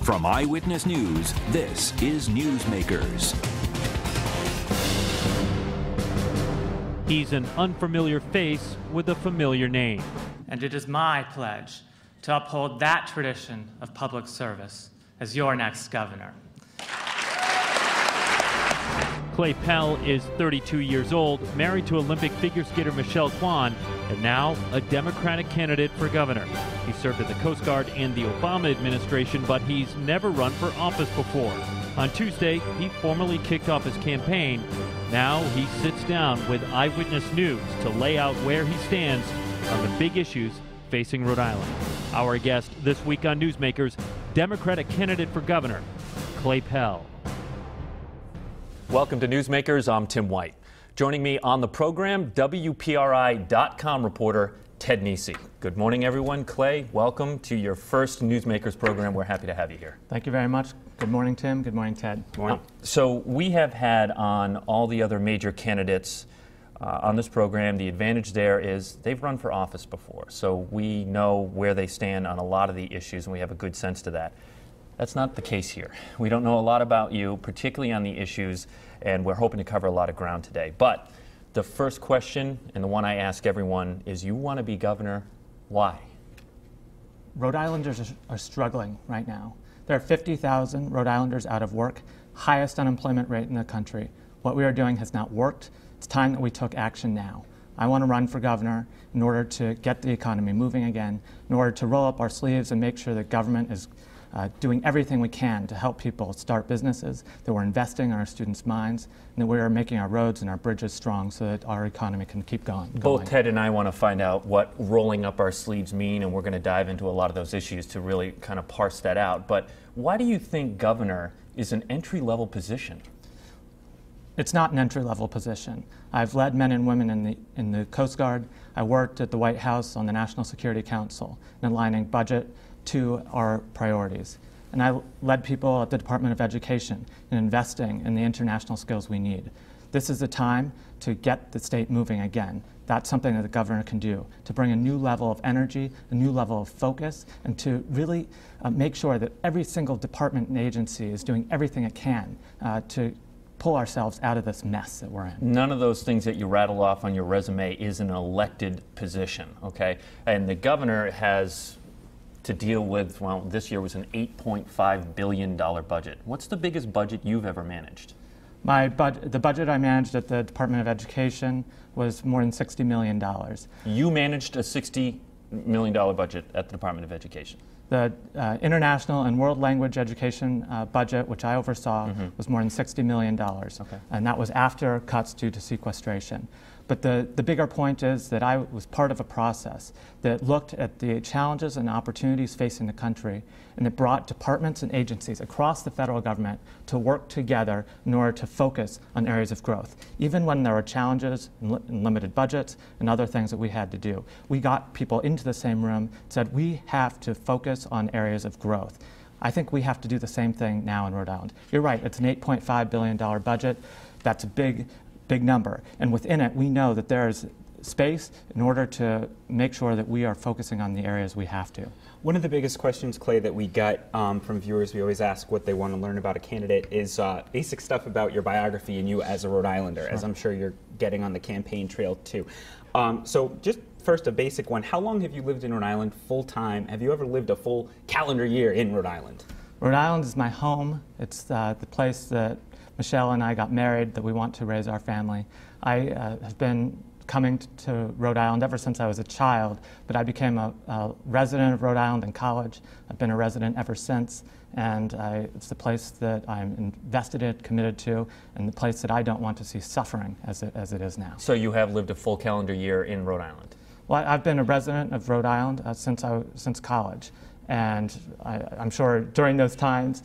From Eyewitness News, this is Newsmakers. He's an unfamiliar face with a familiar name. And it is my pledge to uphold that tradition of public service as your next governor. Clay Pell is 32 years old, married to Olympic figure skater Michelle Kwan, and now a Democratic candidate for governor. He served in the Coast Guard and the Obama administration, but he's never run for office before. On Tuesday, he formally kicked off his campaign. Now he sits down with Eyewitness News to lay out where he stands on the big issues facing Rhode Island. Our guest this week on Newsmakers, Democratic candidate for governor, Clay Pell. Welcome to Newsmakers. I'm Tim White. Joining me on the program, WPRI.com reporter Ted Nisi. Good morning, everyone. Clay, welcome to your first Newsmakers program. We're happy to have you here. Thank you very much. Good morning, Tim. Good morning, Ted. Good morning. So we have had on all the other major candidates on this program. The advantage there is they've run for office before, so we know where they stand on a lot of the issues, and we have a good sense to that. That's not the case here. We don't know a lot about you, particularly on the issues, and we're hoping to cover a lot of ground today. But the first question, and the one I ask everyone, is you want to be governor. Why? Rhode Islanders are struggling right now. There are 50,000 Rhode Islanders out of work, highest unemployment rate in the country. What we are doing has not worked. It's time that we took action now. I want to run for governor in order to get the economy moving again, in order to roll up our sleeves and make sure that government is doing everything we can to help people start businesses, that we're investing in our students' minds, and that we're making our roads and our bridges strong so that our economy can keep going. Both Ted and I want to find out what rolling up our sleeves mean, and we're going to dive into a lot of those issues to really kind of parse that out. But why do you think governor is an entry-level position? It's not an entry-level position. I've led men and women in the Coast Guard. I worked at the White House on the National Security Council in aligning budget to our priorities. And I led people at the Department of Education in investing in the international skills we need. This is the time to get the state moving again. That's something that the governor can do, to bring a new level of energy, a new level of focus, and to really make sure that every single department and agency is doing everything it can to pull ourselves out of this mess that we're in. None of those things that you rattle off on your resume is an elected position, okay? And the governor has to deal with, well, this year was an $8.5 billion budget. What's the biggest budget you've ever managed? The budget I managed at the Department of Education was more than $60 million. You managed a $60 million budget at the Department of Education. The international and world language education budget, which I oversaw, was more than $60 million. Okay. And that was after cuts due to sequestration. But the bigger point is that I was part of a process that looked at the challenges and opportunities facing the country, and it brought departments and agencies across the federal government to work together in order to focus on areas of growth. Even when there were challenges and limited budgets and other things that we had to do, we got people into the same room and said, we have to focus on areas of growth. I think we have to do the same thing now in Rhode Island. You're right, it's an $8.5 billion budget. That's a big number. And within it, we know that there is space in order to make sure that we are focusing on the areas we have to. One of the biggest questions, Clay, that we get from viewers, we always ask what they want to learn about a candidate, is basic stuff about your biography and you as a Rhode Islander, Sure. as I'm sure you're getting on the campaign trail too. So just first, a basic one. How long have you lived in Rhode Island full time? Have you ever lived a full calendar year in Rhode Island? Rhode Island is my home. It's the place that Michelle and I got married, that we want to raise our family. I have been coming to Rhode Island ever since I was a child, but I became a resident of Rhode Island in college. I've been a resident ever since, and it's the place that I'm invested in, committed to, and the place that I don't want to see suffering as it is now. So you have lived a full calendar year in Rhode Island? Well, I've been a resident of Rhode Island since college, and I'm sure during those times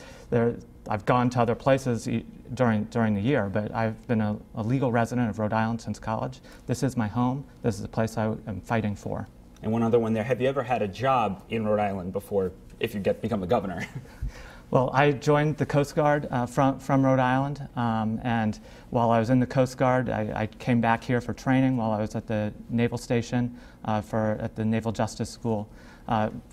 I've gone to other places during the year, but I've been a legal resident of Rhode Island since college. This is my home. This is the place I am fighting for. And one other one there. Have you ever had a job in Rhode Island before, if you become the governor? Well, I joined the Coast Guard from Rhode Island, and while I was in the Coast Guard, I came back here for training while I was at the Naval Station at the Naval Justice School.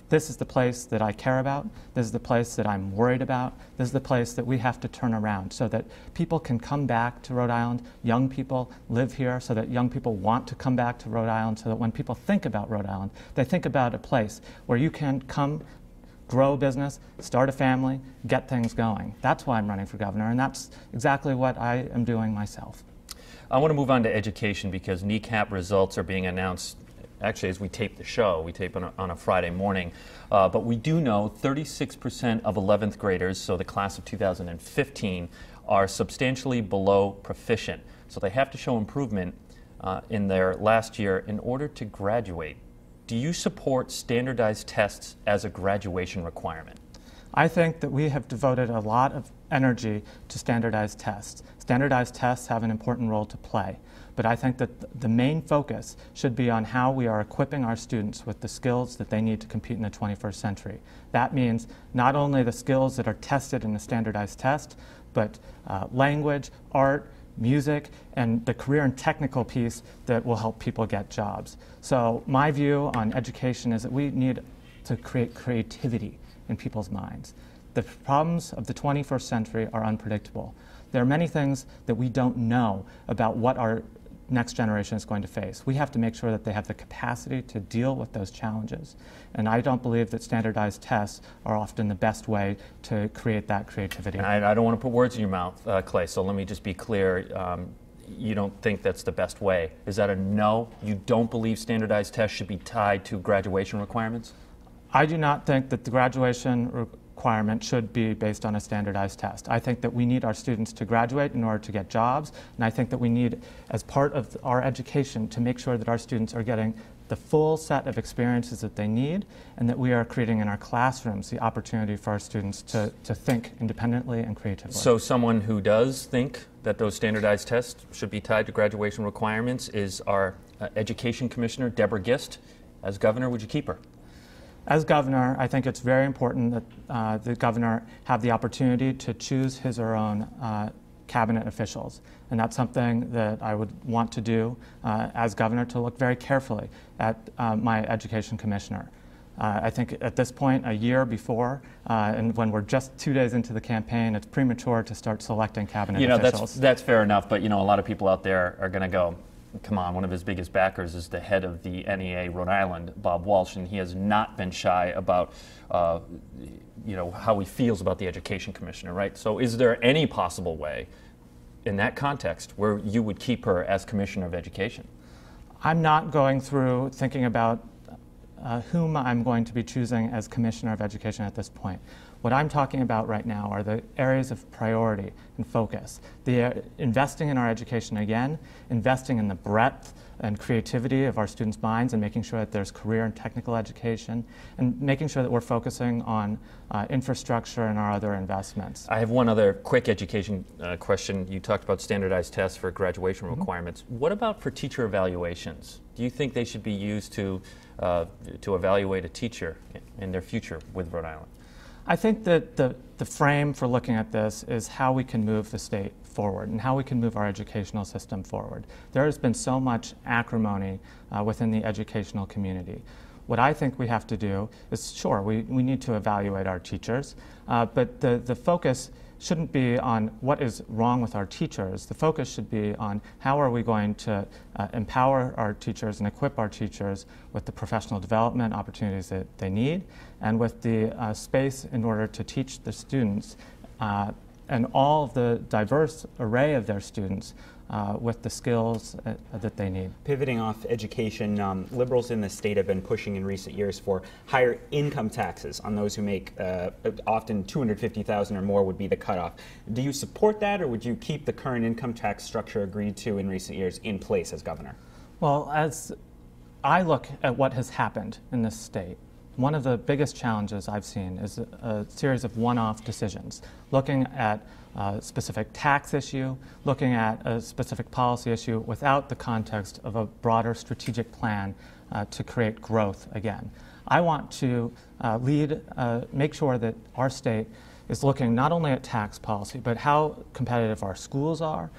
this is the place that I care about, this is the place that I'm worried about, this is the place that we have to turn around so that people can come back to Rhode Island, young people live here, so that young people want to come back to Rhode Island, so that when people think about Rhode Island, they think about a place where you can come, grow a business, start a family, get things going. That's why I'm running for governor, and that's exactly what I am doing myself. I want to move on to education because NECAP results are being announced actually as we tape the show. We tape on a Friday morning. But we do know 36% of 11th graders, so the class of 2015, are substantially below proficient. So they have to show improvement in their last year in order to graduate. Do you support standardized tests as a graduation requirement? I think that we have devoted a lot of energy to standardized tests. Standardized tests have an important role to play, but I think that the main focus should be on how we are equipping our students with the skills that they need to compete in the 21st century. That means not only the skills that are tested in a standardized test, but language, art, music, and the career and technical piece that will help people get jobs. So my view on education is that we need to create creativity in people's minds. The problems of the 21st century are unpredictable. There are many things that we don't know about what our next generation is going to face. We have to make sure that they have the capacity to deal with those challenges. And I don't believe that standardized tests are often the best way to create that creativity. And I don't want to put words in your mouth, Clay, so let me just be clear. You don't think that's the best way. Is that a no? You don't believe standardized tests should be tied to graduation requirements? I do not think that the graduation requirement should be based on a standardized test. I think that we need our students to graduate in order to get jobs, and I think that we need, as part of our education, to make sure that our students are getting the full set of experiences that they need, and that we are creating in our classrooms the opportunity for our students to think independently and creatively. So someone who does think that those standardized tests should be tied to graduation requirements is our Education Commissioner, Deborah Gist. As governor, would you keep her? As governor, I think it's very important that the governor have the opportunity to choose his or her own cabinet officials. And that's something that I would want to do as governor, to look very carefully at my education commissioner. I think at this point, a year before, and when we're just 2 days into the campaign, it's premature to start selecting cabinet officials. That's fair enough, but a lot of people out there are going to go, come on, one of his biggest backers is the head of the NEA Rhode Island, Bob Walsh, and he has not been shy about how he feels about the education commissioner, right? So is there any possible way in that context where you would keep her as commissioner of education? I'm not going through thinking about whom I'm going to be choosing as commissioner of education at this point. What I'm talking about right now are the areas of priority and focus. Investing in our education again, investing in the breadth and creativity of our students' minds, and making sure that there's career and technical education, and making sure that we're focusing on infrastructure and our other investments. I have one other quick education question. You talked about standardized tests for graduation requirements. What about for teacher evaluations? Do you think they should be used to evaluate a teacher in their future with Rhode Island? I think that the frame for looking at this is how we can move the state forward and how we can move our educational system forward. There has been so much acrimony within the educational community. What I think we have to do is, sure, we need to evaluate our teachers, but the focus shouldn't be on what is wrong with our teachers. The focus should be on how are we going to empower our teachers and equip our teachers with the professional development opportunities that they need, and with the space in order to teach the students and all of the diverse array of their students with the skills that they need. Pivoting off education, liberals in the state have been pushing in recent years for higher income taxes on those who make often $250,000 or more would be the cutoff. Do you support that, or would you keep the current income tax structure agreed to in recent years in place as governor? Well, as I look at what has happened in this state, one of the biggest challenges I've seen is a series of one-off decisions, looking at a specific tax issue, looking at a specific policy issue without the context of a broader strategic plan to create growth again. I want to make sure that our state is looking not only at tax policy, but how competitive our schools are,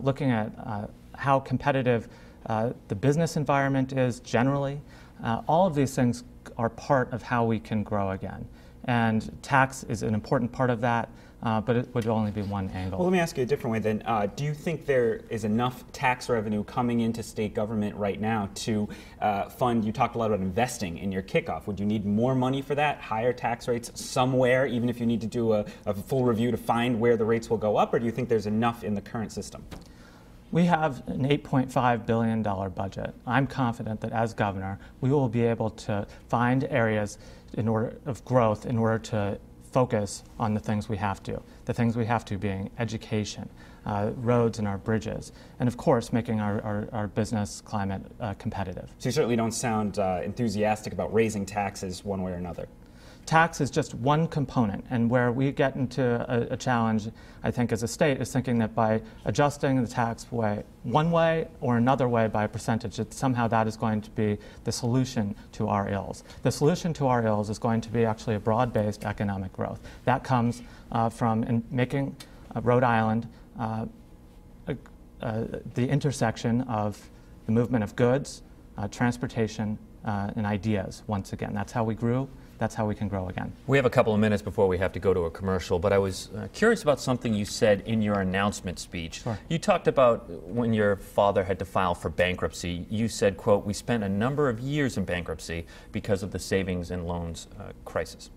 looking at how competitive the business environment is generally, All of these things are part of how we can grow again. And tax is an important part of that, but it would only be one angle. Well, let me ask you a different way then. Do you think there is enough tax revenue coming into state government right now to fund, you talked a lot about investing in your kickoff. Would you need more money for that, higher tax rates somewhere, even if you need to do a full review to find where the rates will go up, or do you think there's enough in the current system? We have an $8.5 billion budget. I'm confident that as governor, we will be able to find areas of growth in order to focus on the things we have to. The things we have to being education, roads and our bridges, and of course making our business climate competitive. So you certainly don't sound enthusiastic about raising taxes one way or another. Tax is just one component, and where we get into a challenge, I think, as a state, is thinking that by adjusting the tax one way or another way by a percentage, that somehow that is going to be the solution to our ills. The solution to our ills is going to be actually a broad-based economic growth. That comes from making Rhode Island the intersection of the movement of goods, transportation, and ideas once again. That's how we grew. That's how we can grow again. We have a couple of minutes before we have to go to a commercial, but I was curious about something you said in your announcement speech. Sure. You talked about when your father had to file for bankruptcy. You said, quote, "We spent a number of years in bankruptcy because of the savings and loans crisis."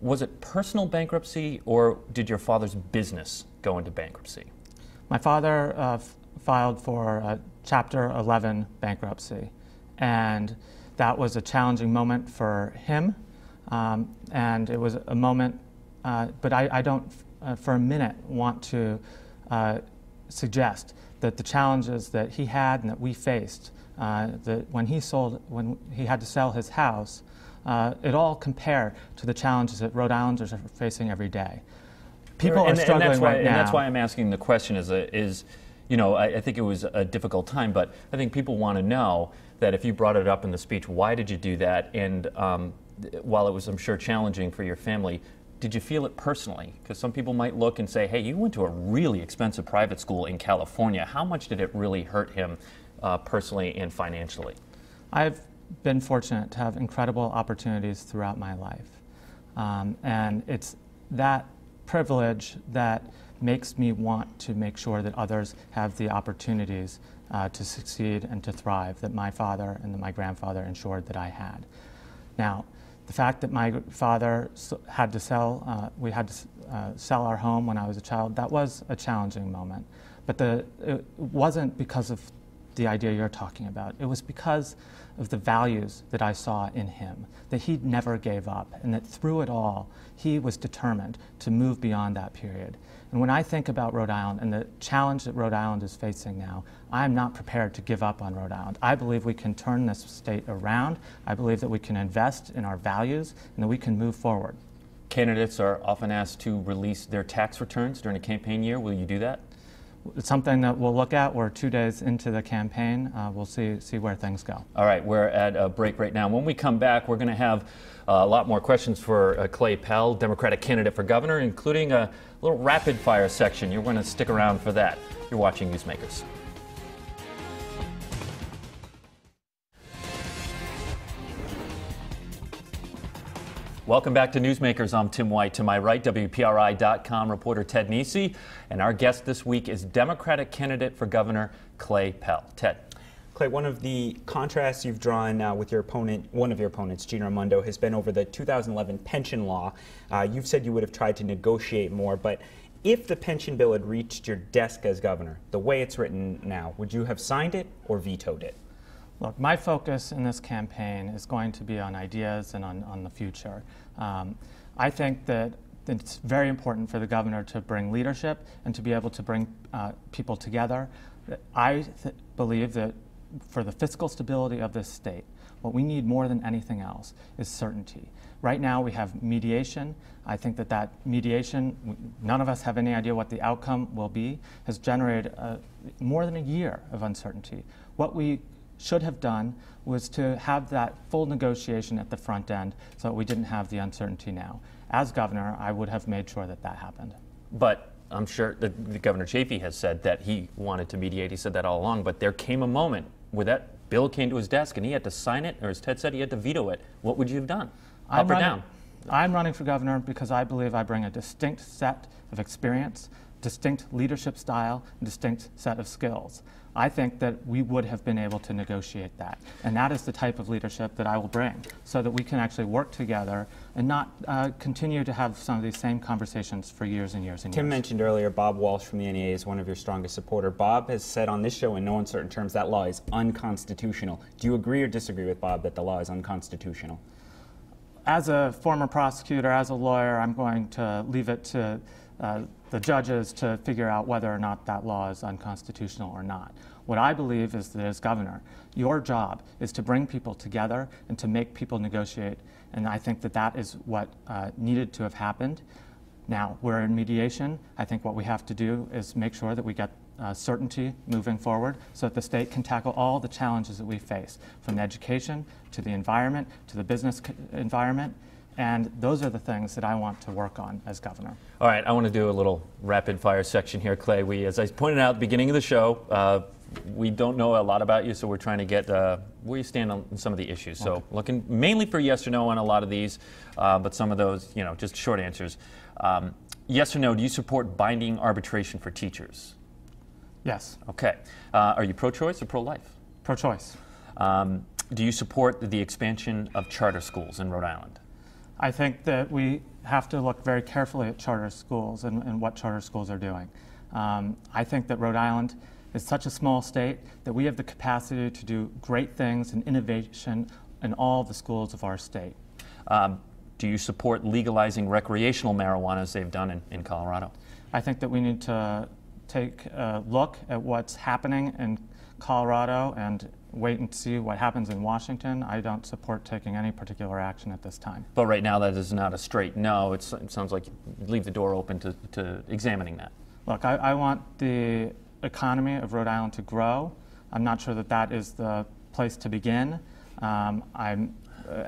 Was it personal bankruptcy, or did your father's business go into bankruptcy? My father filed for Chapter 11 bankruptcy, and that was a challenging moment for him, and it was a moment, but I don't for a minute want to suggest that the challenges that he had and that we faced, that when he had to sell his house, it all compare to the challenges that Rhode Islanders are facing every day. People are struggling right now. And that's why I'm asking the question you know, I think it was a difficult time, but I think people want to know that if you brought it up in the speech, why did you do that? And while it was, I'm sure, challenging for your family, did you feel it personally? Because some people might look and say, hey, you went to a really expensive private school in California. How much did it really hurt him personally and financially? I've been fortunate to have incredible opportunities throughout my life. And it's that privilege that makes me want to make sure that others have the opportunities to succeed and to thrive that my father and that my grandfather ensured that I had. Now, the fact that my father had to sell, we had to sell our home when I was a child, that was a challenging moment. But it wasn't because of the idea you're talking about. It was because of the values that I saw in him, that he never gave up, and that through it all, he was determined to move beyond that period. And when I think about Rhode Island and the challenge that Rhode Island is facing now, I'm not prepared to give up on Rhode Island. I believe we can turn this state around. I believe that we can invest in our values and that we can move forward. Candidates are often asked to release their tax returns during a campaign year. Will you do that? It's something that we'll look at. We're 2 days into the campaign. We'll see where things go. All right, we're at a break right now. When we come back, we're going to have a lot more questions for Clay Pell, Democratic candidate for governor, including a little rapid fire section. You're going to stick around for that. You're watching Newsmakers. Welcome back to Newsmakers. I'm Tim White. To my right, WPRI.com reporter Ted Nesi. And our guest this week is Democratic candidate for governor Clay Pell. Ted. Clay, one of the contrasts you've drawn with your opponent, one of your opponents, Gina Raimondo, has been over the 2011 pension law. You've said you would have tried to negotiate more, but if the pension bill had reached your desk as governor, the way it's written now, would you have signed it or vetoed it? Look, my focus in this campaign is going to be on ideas and on the future. I think that it's very important for the governor to bring leadership and to be able to bring people together. I believe that for the fiscal stability of this state, what we need more than anything else is certainty. Right now we have mediation. I think that mediation, none of us have any idea what the outcome will be, has generated more than a year of uncertainty. What we should have done was to have that full negotiation at the front end so that we didn't have the uncertainty now. As governor, I would have made sure that that happened. But I'm sure that Governor Chafee has said that he wanted to mediate. He said that all along. But there came a moment where that bill came to his desk and he had to sign it, or as Ted said, he had to veto it, what would you have done? Up or down? I'm running for governor because I believe I bring a distinct set of experience, distinct leadership style, and distinct set of skills. I think that we would have been able to negotiate that. And that is the type of leadership that I will bring, so that we can actually work together and not continue to have some of these same conversations for years and years and years. Tim mentioned earlier Bob Walsh from the NEA is one of your strongest supporters. Bob has said on this show in no uncertain terms that law is unconstitutional. Do you agree or disagree with Bob that the law is unconstitutional? As a former prosecutor, as a lawyer, I'm going to leave it to the judges to figure out whether or not that law is unconstitutional or not. What I believe is that as governor, your job is to bring people together and to make people negotiate, and I think that that is what needed to have happened. Now, we're in mediation. I think what we have to do is make sure that we get certainty moving forward so that the state can tackle all the challenges that we face, from education to the environment to the business environment. And those are the things that I want to work on as governor. All right, I want to do a little rapid fire section here, Clay. As I pointed out at the beginning of the show, we don't know a lot about you, so we're trying to get where you stand on some of the issues. So looking mainly for yes or no on a lot of these, but some of those, just short answers. Yes or no, do you support binding arbitration for teachers? Yes. Okay. Are you pro-choice or pro-life? Pro-choice. Do you support the expansion of charter schools in Rhode Island? I think that we have to look very carefully at charter schools and what charter schools are doing. I think that Rhode Island is such a small state that we have the capacity to do great things and innovation in all the schools of our state. Do you support legalizing recreational marijuana as they've done in Colorado? I think that we need to take a look at what's happening in Colorado and wait and see what happens in Washington. I don't support taking any particular action at this time. But right now that is not a straight no. It sounds like you leave the door open to examining that. Look, I want the economy of Rhode Island to grow. I'm not sure that that is the place to begin. I'm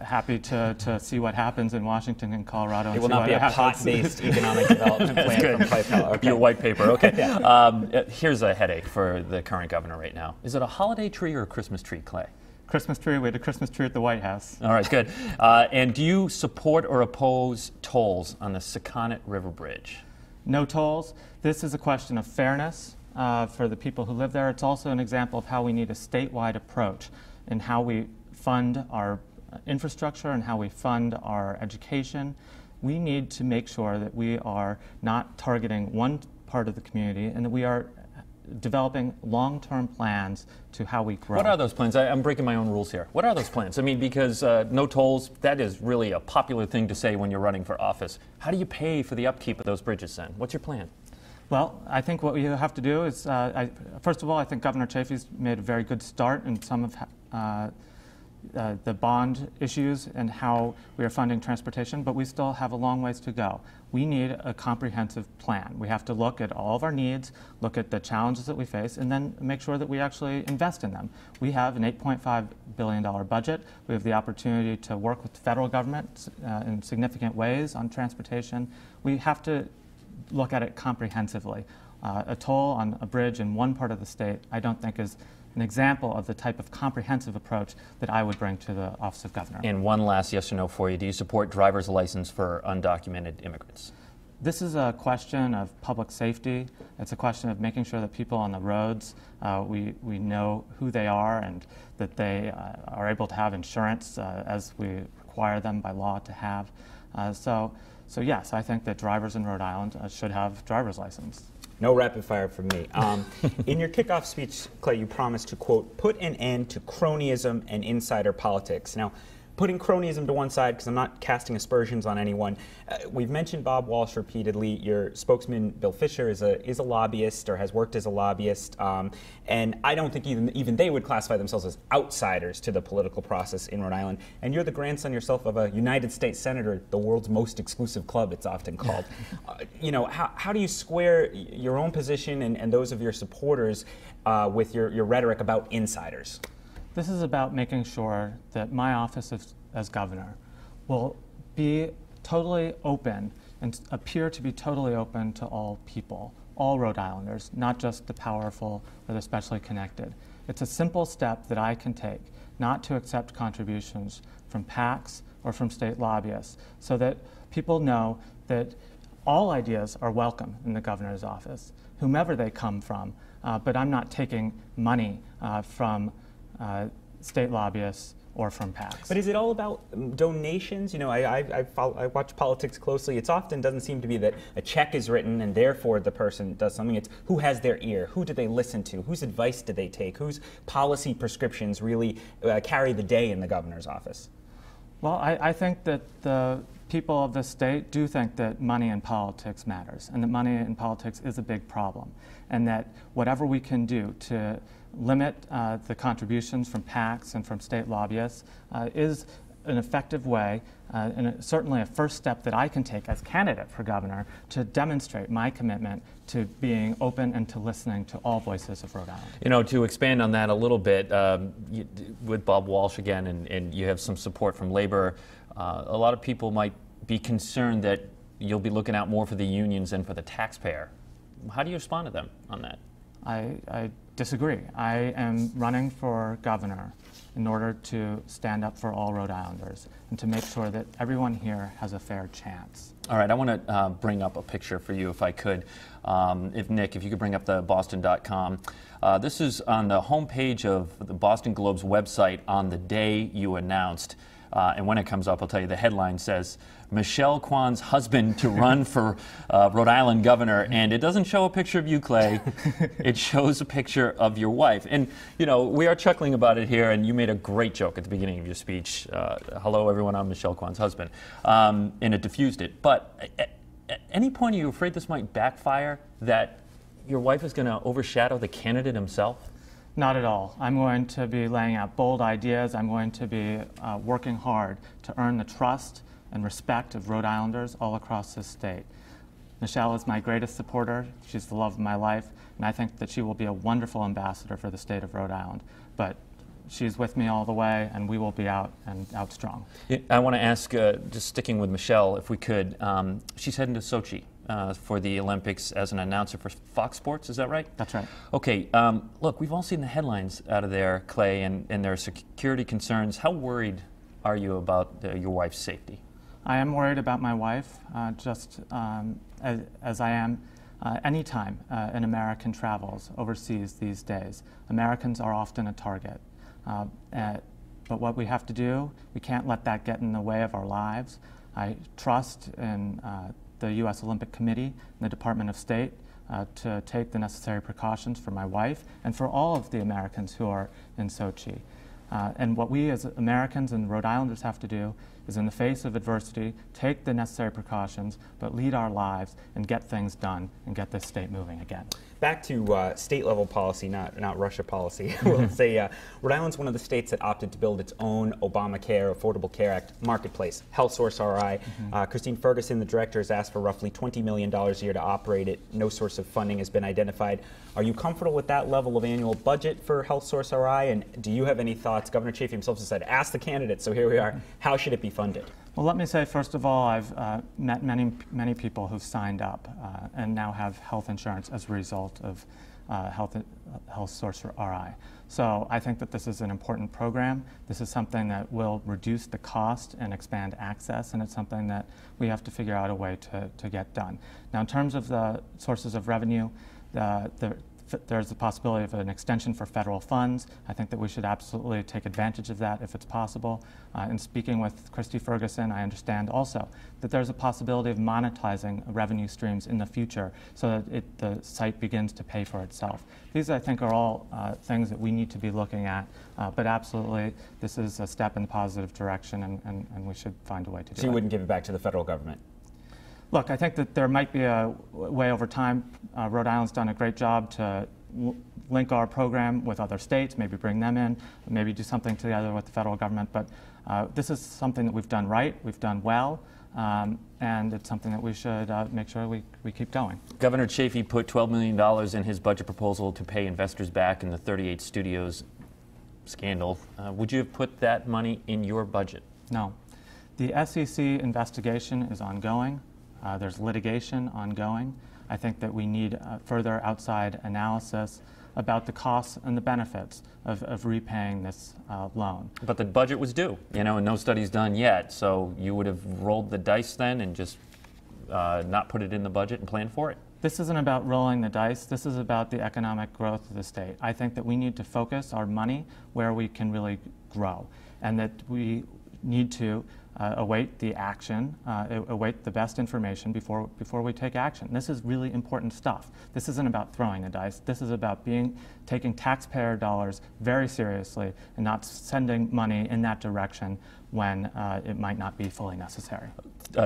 happy to see what happens in Washington and Colorado. It will not be a pot-based economic development plan from Pell. Okay. Your white paper, okay. Yeah. Here's a headache for the current governor right now. Is it a holiday tree or a Christmas tree, Clay? Christmas tree. We had a Christmas tree at the White House. All right, good. And do you support or oppose tolls on the Sakonnet River Bridge? No tolls. This is a question of fairness for the people who live there. It's also an example of how we need a statewide approach in how we fund our infrastructure and how we fund our education. We need to make sure that we are not targeting one part of the community and that we are developing long-term plans to how we grow. What are those plans? I'm breaking my own rules here. What are those plans? I mean, because no tolls, that is really a popular thing to say when you're running for office. How do you pay for the upkeep of those bridges then? What's your plan? Well, I think what we have to do is, first of all, I think Governor Chafee's made a very good start in some of the bond issues and how we are funding transportation, but we still have a long ways to go. We need a comprehensive plan. We have to look at all of our needs, look at the challenges that we face, and then make sure that we actually invest in them. We have an $8.5 billion budget. We have the opportunity to work with the federal government in significant ways on transportation. We have to look at it comprehensively. A toll on a bridge in one part of the state, I don't think is an example of the type of comprehensive approach that I would bring to the office of governor. And one last yes or no for you. Do you support driver's license for undocumented immigrants? This is a question of public safety. It's a question of making sure that people on the roads, we know who they are and that they are able to have insurance as we require them by law to have. So yes, I think that drivers in Rhode Island should have driver's license. No rapid fire from me. In your kickoff speech, Clay, you promised to, quote, put an end to cronyism and insider politics. Now, putting cronyism to one side, because I'm not casting aspersions on anyone, we've mentioned Bob Walsh repeatedly. Your spokesman, Bill Fisher, is a lobbyist or has worked as a lobbyist, and I don't think even they would classify themselves as outsiders to the political process in Rhode Island. And you're the grandson yourself of a United States senator, the world's most exclusive club, it's often called. How do you square your own position and those of your supporters with your rhetoric about insiders? This is about making sure that my office as governor will be totally open and appear to be totally open to all people, all Rhode Islanders, not just the powerful or the specially connected. It's a simple step that I can take, not to accept contributions from PACs or from state lobbyists, so that people know that all ideas are welcome in the governor's office, whomever they come from, but I'm not taking money from state lobbyists or from PACs. But is it all about donations? You know, I watch politics closely. It often doesn't seem to be that a check is written and therefore the person does something. It's who has their ear, who do they listen to, whose advice do they take, whose policy prescriptions really carry the day in the governor's office? Well, I think that the people of the state do think that money in politics matters, and that money in politics is a big problem, and that whatever we can do to limit the contributions from PACs and from state lobbyists is an effective way, and certainly a first step that I can take as candidate for governor to demonstrate my commitment to being open and to listening to all voices of Rhode Island. You know, to expand on that a little bit, with Bob Walsh again, and you have some support from labor, a lot of people might be concerned that you'll be looking out more for the unions than for the taxpayer. How do you respond to them on that? I disagree. I am running for governor in order to stand up for all Rhode Islanders and to make sure that everyone here has a fair chance. All right, I want to bring up a picture for you if I could. If you could bring up the Boston.com. This is on the homepage of the Boston Globe's website on the day you announced. And when it comes up, I'll tell you, the headline says, Michelle Kwan's husband to run for Rhode Island governor. And it doesn't show a picture of you, Clay. It shows a picture of your wife. And, you know, we are chuckling about it here, and you made a great joke at the beginning of your speech. Hello, everyone, I'm Michelle Kwan's husband. And it diffused it. But at any point, are you afraid this might backfire, that your wife is going to overshadow the candidate himself? Not at all. I'm going to be laying out bold ideas. I'm going to be working hard to earn the trust and respect of Rhode Islanders all across this state. Michelle is my greatest supporter. She's the love of my life, and I think that she will be a wonderful ambassador for the state of Rhode Island. But she's with me all the way, and we will be out strong. I want to ask, just sticking with Michelle, if we could, she's heading to Sochi for the Olympics as an announcer for Fox Sports, is that right? That's right. Okay, look, we've all seen the headlines out of there, Clay, and there are security concerns. How worried are you about your wife's safety? I am worried about my wife, just as I am anytime an American travels overseas these days. Americans are often a target. But what we have to do, we can't let that get in the way of our lives. I trust in the U.S. Olympic Committee and the Department of State to take the necessary precautions for my wife and for all of the Americans who are in Sochi. And what we as Americans and Rhode Islanders have to do is, in the face of adversity, take the necessary precautions, but lead our lives and get things done and get this state moving again. Back to state-level policy, not Russia policy. We'll say Rhode Island's one of the states that opted to build its own Obamacare, Affordable Care Act marketplace, Health Source RI. Christine Ferguson, the director, has asked for roughly $20 million a year to operate it. No source of funding has been identified. Are you comfortable with that level of annual budget for Health Source RI? And do you have any thoughts? Governor Chafee himself has said, ask the candidates, so here we are. How should it be funded? Well, let me say, first of all, I've met many people who've signed up and now have health insurance as a result of Health Source RI. So I think that this is an important program. This is something that will reduce the cost and expand access, and it's something that we have to figure out a way to get done. Now, in terms of the sources of revenue, there's the possibility of an extension for federal funds. I think that we should absolutely take advantage of that if it's possible. In speaking with Christy Ferguson, I understand also that there's a possibility of monetizing revenue streams in the future so that the site begins to pay for itself. These, I think, are all things that we need to be looking at, but absolutely this is a step in the positive direction, and we should find a way to do it. So you wouldn't give it back to the federal government? Look, I think that there might be a way over time. Rhode Island's done a great job to link our program with other states, maybe bring them in, maybe do something together with the federal government. But this is something that we've done right, we've done well, and it's something that we should make sure we keep going. Governor Chafee put $12 million in his budget proposal to pay investors back in the 38 Studios scandal. Would you have put that money in your budget? No. The SEC investigation is ongoing. There's litigation ongoing. I think that we need further outside analysis about the costs and the benefits of repaying this loan. But the budget was due, and no study's done yet, so you would have rolled the dice then and just not put it in the budget and planned for it? This isn't about rolling the dice. This is about the economic growth of the state. I think that we need to focus our money where we can really grow, and that we need to await the action, await the best information before we take action. This is really important stuff. This isn't about throwing the dice. This is about taking taxpayer dollars very seriously and not sending money in that direction when it might not be fully necessary.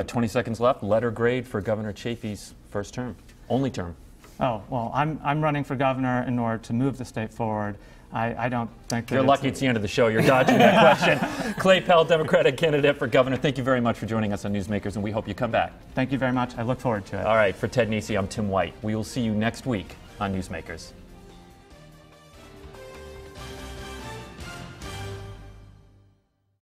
20 seconds left. Letter grade for Governor Chafee's first term, only term. Oh, well, I'm running for governor in order to move the state forward. I don't think that You're lucky it's the end of the show. You're dodging that question. Clay Pell, Democratic candidate for governor, thank you very much for joining us on Newsmakers, and we hope you come back. Thank you very much. I look forward to it. All right, for Ted Nesi, I'm Tim White. We will see you next week on Newsmakers.